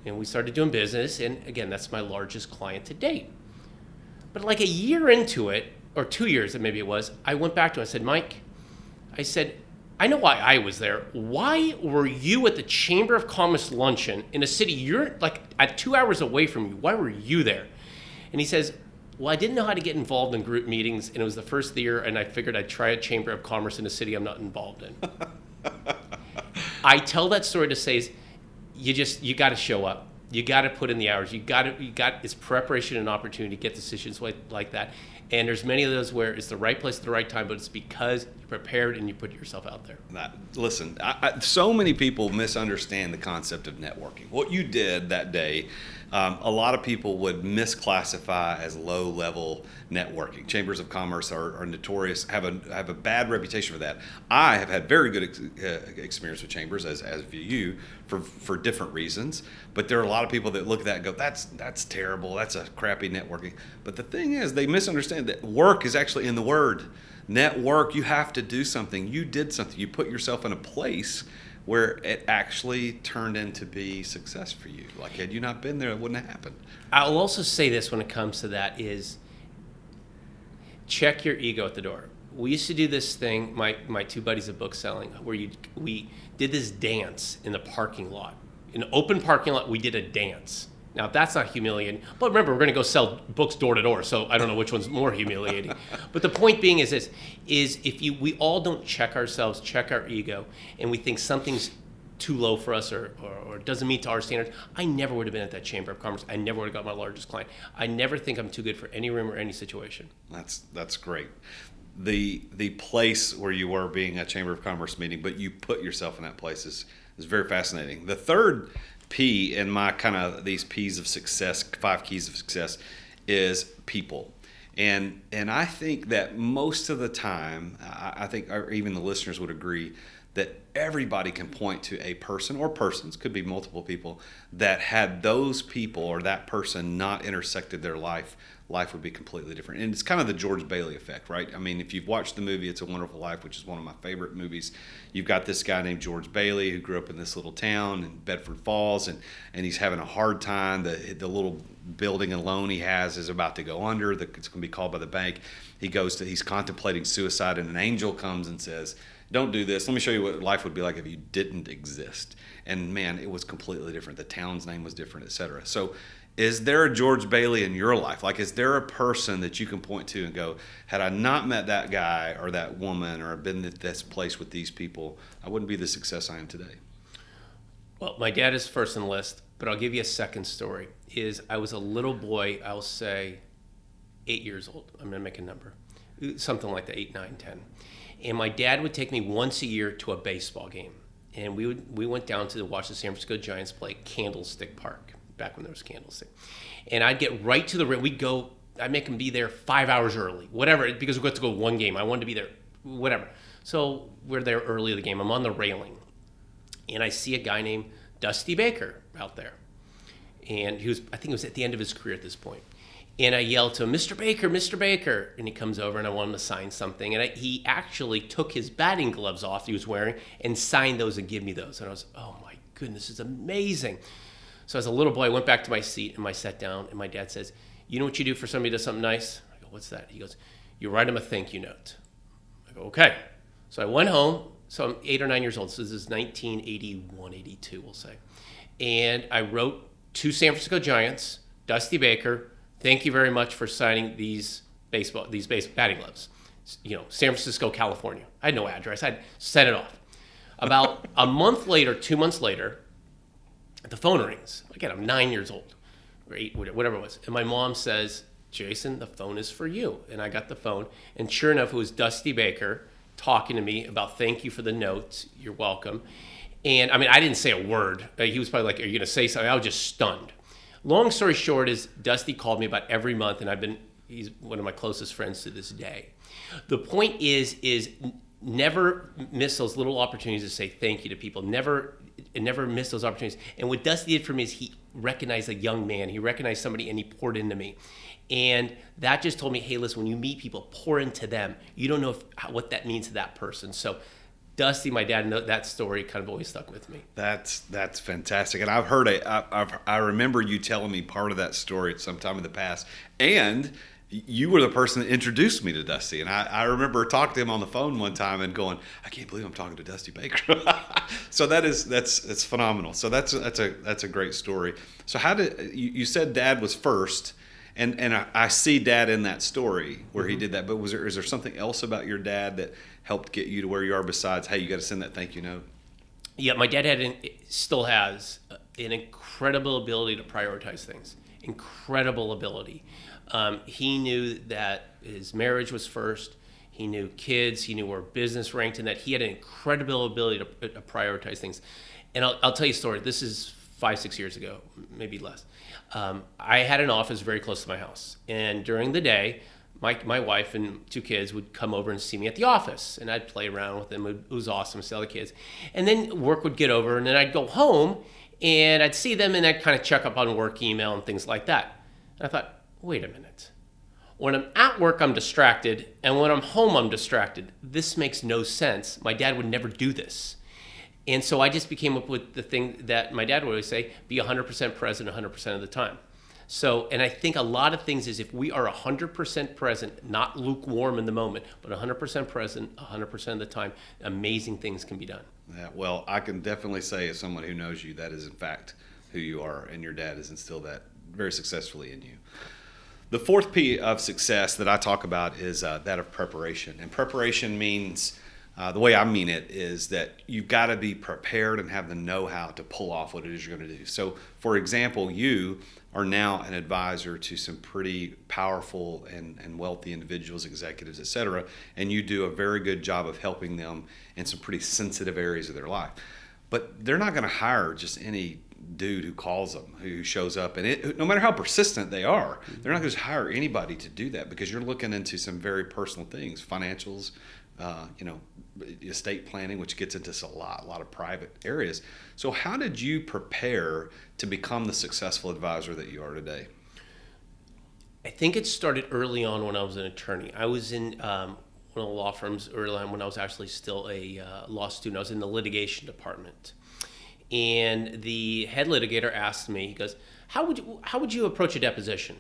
and we started doing business, and again, that's my largest client to date. But like a year into it, or 2 years maybe it was, I went back to him, I said, Mike, I said, I know why I was there. Why were you at the Chamber of Commerce luncheon in a city you're like at 2 hours away from you? Why were you there? And he says, well, I didn't know how to get involved in group meetings, and it was the first year, and I figured I'd try a Chamber of Commerce in a city I'm not involved in. I tell that story to say, you got to show up. You got to put in the hours. It's preparation and opportunity to get decisions like that. And there's many of those where it's the right place at the right time, but it's because you're prepared and you put yourself out there. Listen, so many people misunderstand the concept of networking. What you did that day, a lot of people would misclassify as low-level networking. Chambers of Commerce are notorious, have a bad reputation for that. I have had very good experience with chambers, as have you, for different reasons. But there are a lot of people that look at that and go, that's terrible, that's a crappy networking. But the thing is, they misunderstand that work is actually in the word. Network, you have to do something. You did something. You put yourself in a place where it actually turned into be success for you. Like, had you not been there, it wouldn't have happened. I'll also say this when it comes to that is check your ego at the door. We used to do this thing, my two buddies of book selling, where we did this dance in the parking lot. In an open parking lot, we did a dance. Now, that's not humiliating. But remember, we're going to go sell books door to door, so I don't know which one's more humiliating. But the point being is this, we all don't check ourselves, check our ego, and we think something's too low for us or doesn't meet to our standards, I never would have been at that Chamber of Commerce. I never would have got my largest client. I never think I'm too good for any room or any situation. That's great. The place where you were being a Chamber of Commerce meeting, but you put yourself in that place is very fascinating. The third P in my kind of these P's of success, 5 keys of success, is people. And I think that most of the time, I think even the listeners would agree that everybody can point to a person or persons, could be multiple people, that had those people or that person not intersected their life would be completely different. And it's kind of the George Bailey effect, right? I mean, if you've watched the movie It's a Wonderful Life, which is one of my favorite movies, you've got this guy named George Bailey who grew up in this little town in Bedford Falls, and he's having a hard time. The little building and loan he has is about to go under. It's going to be called by the bank. He's contemplating suicide, and an angel comes and says, "Don't do this. Let me show you what life would be like if you didn't exist." And man, it was completely different. The town's name was different, etc. So is there a George Bailey in your life? Like, is there a person that you can point to and go, had I not met that guy or that woman or been at this place with these people, I wouldn't be the success I am today? Well, my dad is first on the list, but I'll give you a second story. I was a little boy, I'll say 8 years old. I'm going to make a number. Something like that, 8, 9, 10. And my dad would take me once a year to a baseball game. And we went down to watch the San Francisco Giants play Candlestick Park, back when there was Candlestick. And I'd get right to the ring. I'd make him be there 5 hours early, whatever, because we got to go to one game. I wanted to be there, whatever. So we're there early in the game. I'm on the railing. And I see a guy named Dusty Baker out there. And I think it was at the end of his career at this point. And I yelled to him, "Mr. Baker, Mr. Baker." And he comes over and I want him to sign something. And he actually took his batting gloves off he was wearing and signed those and gave me those. And I was, oh my goodness, this is amazing. So as a little boy, I went back to my seat and I sat down, and my dad says, "You know what you do for somebody who does something nice?" I go, "What's that?" He goes, "You write them a thank you note." I go, "Okay." So I went home. So I'm 8 or 9 years old. So this is 1981, 82, we'll say. And I wrote to San Francisco Giants, Dusty Baker, "Thank you very much for signing these batting gloves. San Francisco, California." I had no address. I'd sent it off. About a month later, 2 months later, the phone rings. Again, I'm 9 years old, or 8, whatever it was. And my mom says, "Jason, the phone is for you." And I got the phone. And sure enough, it was Dusty Baker talking to me about, "Thank you for the note. You're welcome." And I mean, I didn't say a word. He was probably like, "Are you going to say something?" I was just stunned. Long story short is Dusty called me about every month, and he's one of my closest friends to this day. The point is never miss those little opportunities to say thank you to people. Never miss those opportunities. And what Dusty did for me is he recognized a young man. He recognized somebody, and he poured into me. And that just told me, hey, listen, when you meet people, pour into them. You don't know what that means to that person. So Dusty, my dad, that story kind of always stuck with me. That's fantastic, and I've heard I remember you telling me part of that story at some time in the past, and you were the person that introduced me to Dusty, and I remember talking to him on the phone one time and going, "I can't believe I'm talking to Dusty Baker." So that's phenomenal. So that's a great story. So how did you said Dad was first? And I see Dad in that story where he did that. But is there something else about your dad that helped get you to where you are besides, hey, you got to send that thank you note? Yeah, my dad still has an incredible ability to prioritize things. Incredible ability. He knew that his marriage was first. He knew kids. He knew where business ranked, and that he had an incredible ability to prioritize things. And I'll tell you a story. This is 5-6 years ago, maybe less. I had an office very close to my house, and during the day, my wife and 2 kids would come over and see me at the office, and I'd play around with them. It was awesome to see all the kids. And then work would get over, and then I'd go home, and I'd see them, and I'd kind of check up on work email and things like that. And I thought, wait a minute. When I'm at work, I'm distracted, and when I'm home, I'm distracted. This makes no sense. My dad would never do this. And so I just came up with the thing that my dad would always say, be 100% present 100% of the time. So, and I think a lot of things is if we are 100% present, not lukewarm in the moment, but 100% present 100% of the time, amazing things can be done. Yeah, well, I can definitely say as someone who knows you, that is in fact who you are, and your dad has instilled that very successfully in you. The fourth P of success that I talk about is that of preparation. And preparation means, the way I mean it is that you've got to be prepared and have the know-how to pull off what it is you're going to do. So, for example, you are now an advisor to some pretty powerful and wealthy individuals, executives, et cetera, and you do a very good job of helping them in some pretty sensitive areas of their life. But they're not going to hire just any dude who calls them, who shows up, and no matter how persistent they are, they're not going to hire anybody to do that because you're looking into some very personal things, financials, estate planning, which gets into a lot of private areas. So how did you prepare to become the successful advisor that you are today? I think it started early on when I was an attorney. I was in one of the law firms early on when I was actually still a law student. I was in the litigation department. And the head litigator asked me, he goes, how would you approach a deposition?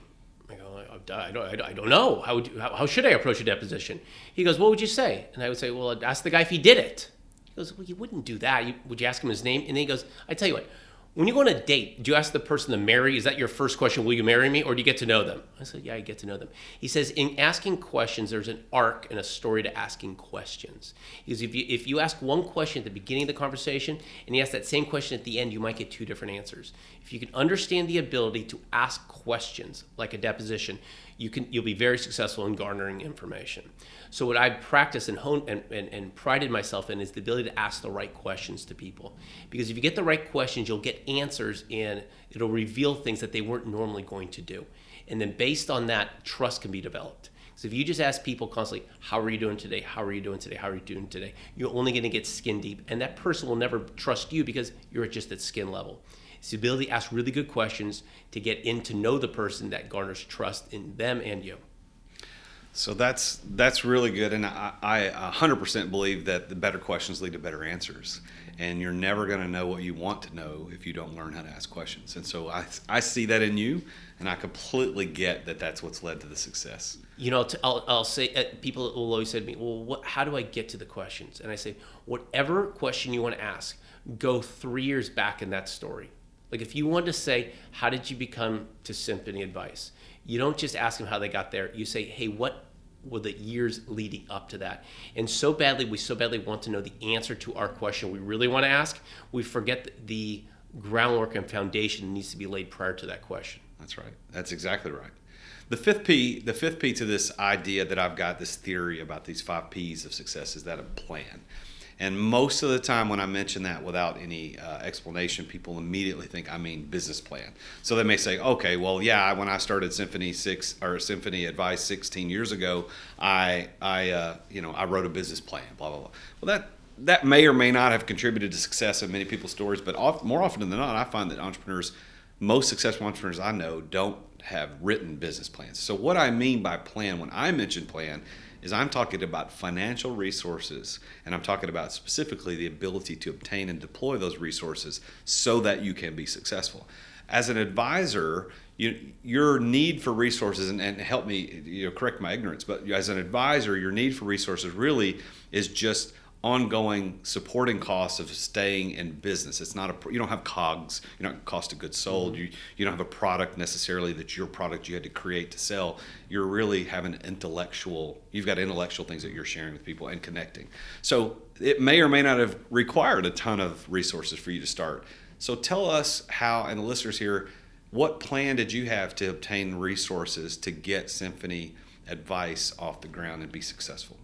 I go, I don't know. How should I approach a deposition? He goes, what would you say? And I would say, well, I'd ask the guy if he did it. He goes, well, you wouldn't do that. Would you ask him his name? And then he goes, I tell you what, when you go on a date, do you ask the person to marry? Is that your first question? Will you marry me? Or do you get to know them? I said, yeah, I get to know them. He says, in asking questions, there's an arc and a story to asking questions. Because if you ask one question at the beginning of the conversation and you ask that same question at the end, you might get two different answers. If you can understand the ability to ask questions like a deposition, you'll be very successful in garnering information. So what I practice and honed and prided myself in is the ability to ask the right questions to people. Because if you get the right questions, you'll get answers and it'll reveal things that they weren't normally going to do. And then based on that, trust can be developed. So if you just ask people constantly, how are you doing today? How are you doing today? How are you doing today? You're only going to get skin deep. And that person will never trust you because you're just at skin level. It's the ability to ask really good questions to get in to know the person that garners trust in them and you. So that's really good, and I 100% believe that the better questions lead to better answers, and you're never going to know what you want to know if you don't learn how to ask questions. And so I see that in you, and I completely get that that's what's led to the success. You know, I'll say, people will always say to me, well, how do I get to the questions? And I say, whatever question you want to ask, go 3 years back in that story. Like if you want to say, how did you become to Symphony Advice? You don't just ask them how they got there. You say, hey, what were the years leading up to that? And we so badly want to know the answer to our question we really want to ask, we forget the groundwork and foundation needs to be laid prior to that question. That's right. That's exactly right. The fifth P to this idea that I've got, this theory about these 5 Ps of success, is that of plan. And most of the time when I mention that without any explanation, people immediately think I mean business plan. So they may say, okay, well, yeah, when I started Symphony Advice 16 years ago, I wrote a business plan, blah, blah, blah. Well, that may or may not have contributed to success in many people's stories, but more often than not, I find that most successful entrepreneurs I know don't have written business plans. So what I mean by plan, when I mention plan, is I'm talking about financial resources, and I'm talking about specifically the ability to obtain and deploy those resources so that you can be successful. As an advisor, your need for resources, and help me correct my ignorance, but as an advisor, your need for resources really is just ongoing supporting costs of staying in business. It's not you don't have COGS, you don't have cost of goods sold, you don't have a product necessarily that's your product you had to create to sell. You're really having you've got intellectual things that you're sharing with people and connecting. So it may or may not have required a ton of resources for you to start. So tell us how, and the listeners here, what plan did you have to obtain resources to get Symphony Advice off the ground and be successful?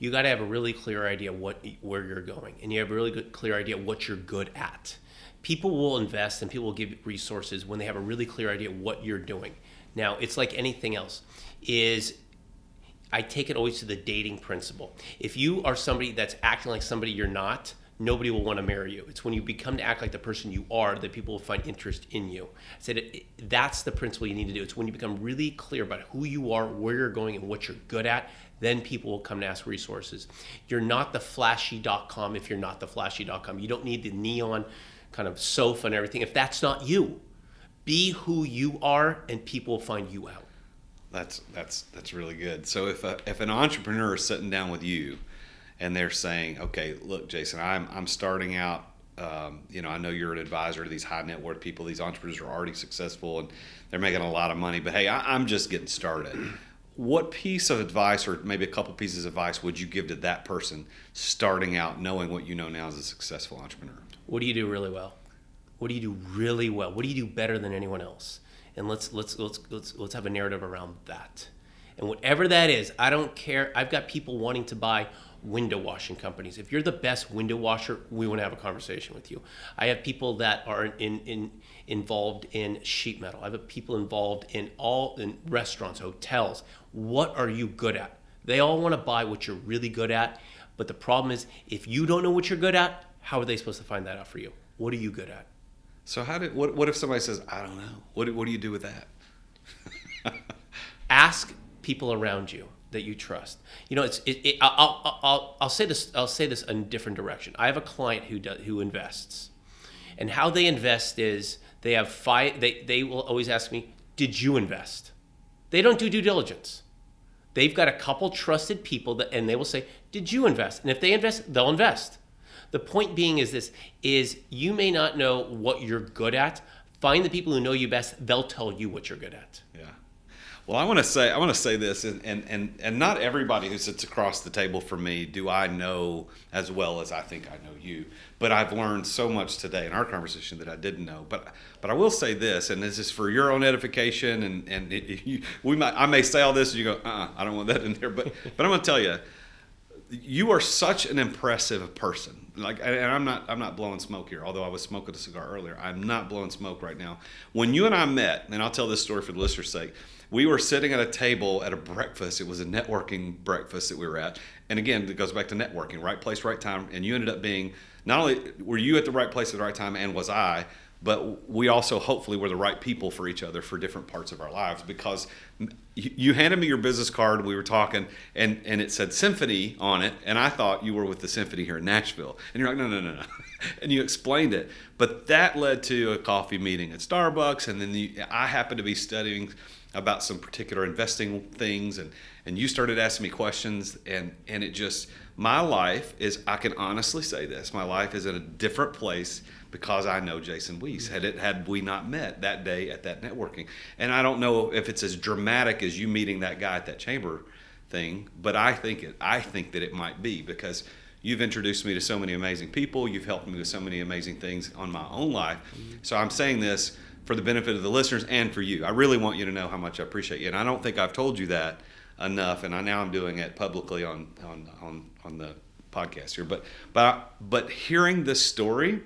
You got to have a really clear idea where you're going, and you have a really clear idea what you're good at. People will invest and people will give resources when they have a really clear idea what you're doing. Now, it's like anything else. I take it always to the dating principle. If you are somebody that's acting like somebody you're not, nobody will want to marry you. It's when you become to act like the person you are that people will find interest in you. I said that's the principle you need to do. It's when you become really clear about who you are, where you're going, and what you're good at, then people will come to ask resources. You're not the flashy.com if you're not the flashy.com. You don't need the neon kind of sofa and everything. If that's not you, be who you are and people will find you out. That's really good. So if an entrepreneur is sitting down with you and they're saying, okay, look, Jason, I'm starting out, I know you're an advisor to these high net worth people. These entrepreneurs are already successful and they're making a lot of money, but hey, I'm just getting started. What piece of advice, or maybe a couple pieces of advice, would you give to that person starting out, knowing what you know now as a successful entrepreneur? What do you do really well? What do you do really well? What do you do better than anyone else? And let's have a narrative around that. And whatever that is, I don't care. I've got people wanting to buy window washing companies. If you're the best window washer, we want to have a conversation with you. I have people that are involved in sheet metal. I have people involved in restaurants, hotels. What are you good at? They all want to buy what you're really good at, But the problem is, if you don't know what you're good at, how are they supposed to find that out for you? What are you good at? So what if somebody says, I don't know? What do you do with that? Ask people around you that you trust. You know, I'll say this. I'll say this in a different direction. I have a client who invests, and how they invest is they have They will always ask me, "Did you invest?" They don't do due diligence. They've got a couple trusted people and they will say, "Did you invest?" And if they invest, they'll invest. The point being is this: you may not know what you're good at. Find the people who know you best. They'll tell you what you're good at. Yeah. Well, I want to say this, and not everybody who sits across the table from me do I know as well as I think I know you. But I've learned so much today in our conversation that I didn't know. But I will say this, and this is for your own edification. I may say all this, and you go, I don't want that in there. But I'm going to tell you, you are such an impressive person. Like, and I'm not blowing smoke here, although I was smoking a cigar earlier. I'm not blowing smoke right now. When you and I met, and I'll tell this story for the listener's sake, we were sitting at a table at a breakfast. It was a networking breakfast that we were at. And again, it goes back to networking, right place, right time. And you ended up being, not only were you at the right place at the right time, and was I, but we also hopefully were the right people for each other for different parts of our lives, because you handed me your business card. We were talking, and it said Symphony on it, and I thought you were with the Symphony here in Nashville. And you're like, no. And you explained it. But that led to a coffee meeting at Starbucks, and then I happened to be studying about some particular investing things, and you started asking me questions, and it just, my life is, I can honestly say this, my life is in a different place because I know Jason Weiss. Had we not met that day at that networking. And I don't know if it's as dramatic as you meeting that guy at that chamber thing, but I think that it might be, because you've introduced me to so many amazing people. You've helped me with so many amazing things on my own life. So I'm saying this for the benefit of the listeners and for you. I really want you to know how much I appreciate you. And I don't think I've told you that enough, and now I'm doing it publicly on the podcast here. But hearing this story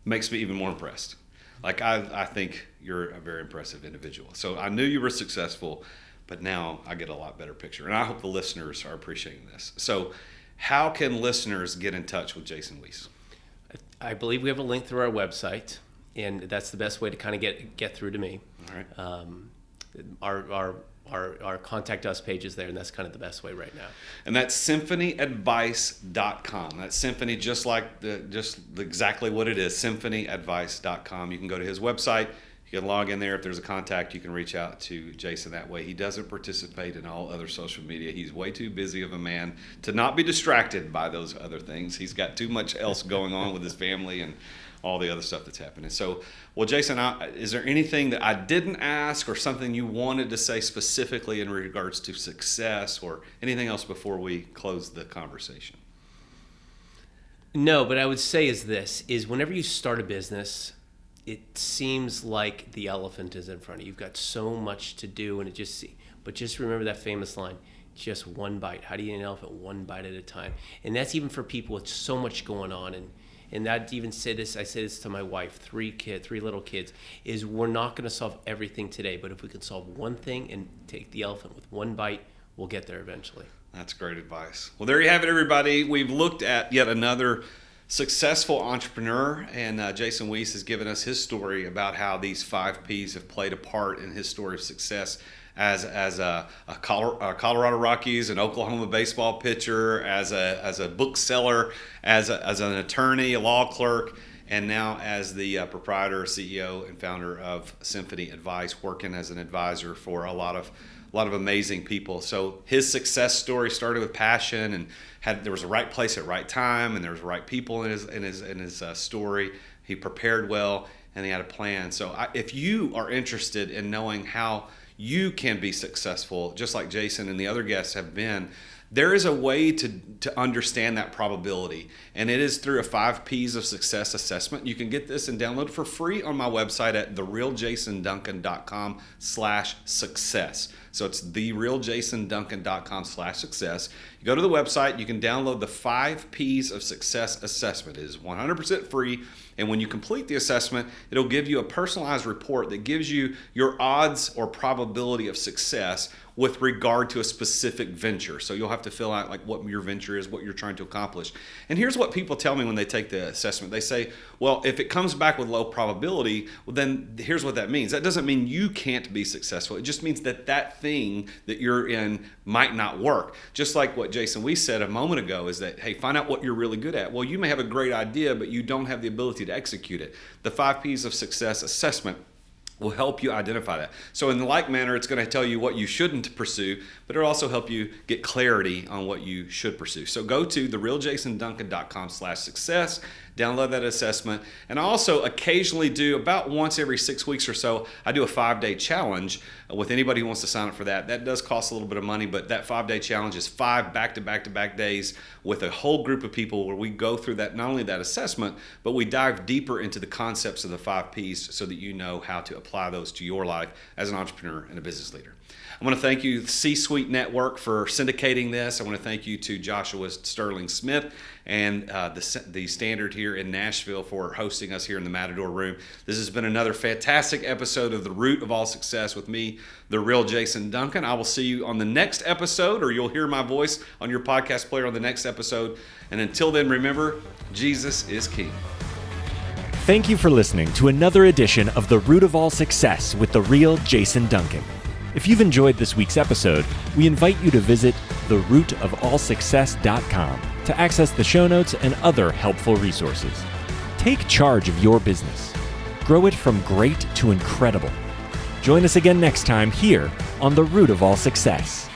makes me even more impressed. Like, I think you're a very impressive individual. So I knew you were successful, but now I get a lot better picture. And I hope the listeners are appreciating this. So how can listeners get in touch with Jason Weiss? I believe we have a link through our website, and that's the best way to kind of get through to me. All right. Our contact us page is there, and that's kind of the best way right now. And that's symphonyadvice.com. That's Symphony, just exactly what it is, symphonyadvice.com. You can go to his website. You can log in there. If there's a contact, you can reach out to Jason that way. He doesn't participate in all other social media. He's way too busy of a man to not be distracted by those other things. He's got too much else going on with his family and all the other stuff that's happening. So, well, Jason, is there anything that I didn't ask or something you wanted to say specifically in regards to success or anything else before we close the conversation? No, but I would say is whenever you start a business, it seems like the elephant is in front of you. You've got so much to do, and but just remember that famous line, just one bite. How do you eat an elephant? One bite at a time. And that's even for people with so much going on. And I'd even say this, I say this to my wife, three little kids, is we're not going to solve everything today, but if we can solve one thing and take the elephant with one bite, we'll get there eventually. That's great advice. Well, there you have it, everybody. We've looked at yet another successful entrepreneur, and Jason Weiss has given us his story about how these 5 Ps have played a part in his story of success as a Colorado Rockies and Oklahoma baseball pitcher, as a bookseller, as an attorney, a law clerk, and now as the proprietor, CEO, and founder of Symphony Advice, working as an advisor for a lot of amazing people. So his success story started with passion, and there was a right place at right time, and there was right people in his story. He prepared well, and he had a plan. So if you are interested in knowing how you can be successful, just like Jason and the other guests have been, there is a way to understand that probability, and it is through a 5 Ps of success assessment. You can get this and download it for free on my website at therealjasonduncan.com/success. So it's therealjasonduncan.com/success. You go to the website, you can download the 5 P's of Success assessment. It is 100% free. And when you complete the assessment, it'll give you a personalized report that gives you your odds or probability of success with regard to a specific venture. So you'll have to fill out like what your venture is, what you're trying to accomplish. And here's what people tell me when they take the assessment. They say, well, if it comes back with low probability, well, then here's what that means. That doesn't mean you can't be successful. It just means that that thing that you're in might not work. Just like what Jason, we said a moment ago is that, hey, find out what you're really good at. Well, you may have a great idea, but you don't have the ability to execute it. The 5 P's of Success assessment will help you identify that. So in the like manner, it's going to tell you what you shouldn't pursue, but it'll also help you get clarity on what you should pursue. So go to therealjasonduncan.com/success, download that assessment. And I also occasionally do, about once every 6 weeks or so, I do a 5-day challenge with anybody who wants to sign up for that. That does cost a little bit of money, but that 5-day challenge is 5 back-to-back-to-back days with a whole group of people where we go through that, not only that assessment, but we dive deeper into the concepts of the 5 P's so that you know how to apply those to your life as an entrepreneur and a business leader. I want to thank you, C-Suite Network, for syndicating this. I want to thank you to Joshua Sterling Smith and the Standard here in Nashville for hosting us here in the Matador Room. This has been another fantastic episode of The Root of All Success with me, the real Jason Duncan. I will see you on the next episode, or you'll hear my voice on your podcast player on the next episode. And until then, remember, Jesus is King. Thank you for listening to another edition of The Root of All Success with the real Jason Duncan. If you've enjoyed this week's episode, we invite you to visit therootofallsuccess.com to access the show notes and other helpful resources. Take charge of your business. Grow it from great to incredible. Join us again next time here on The Root of All Success.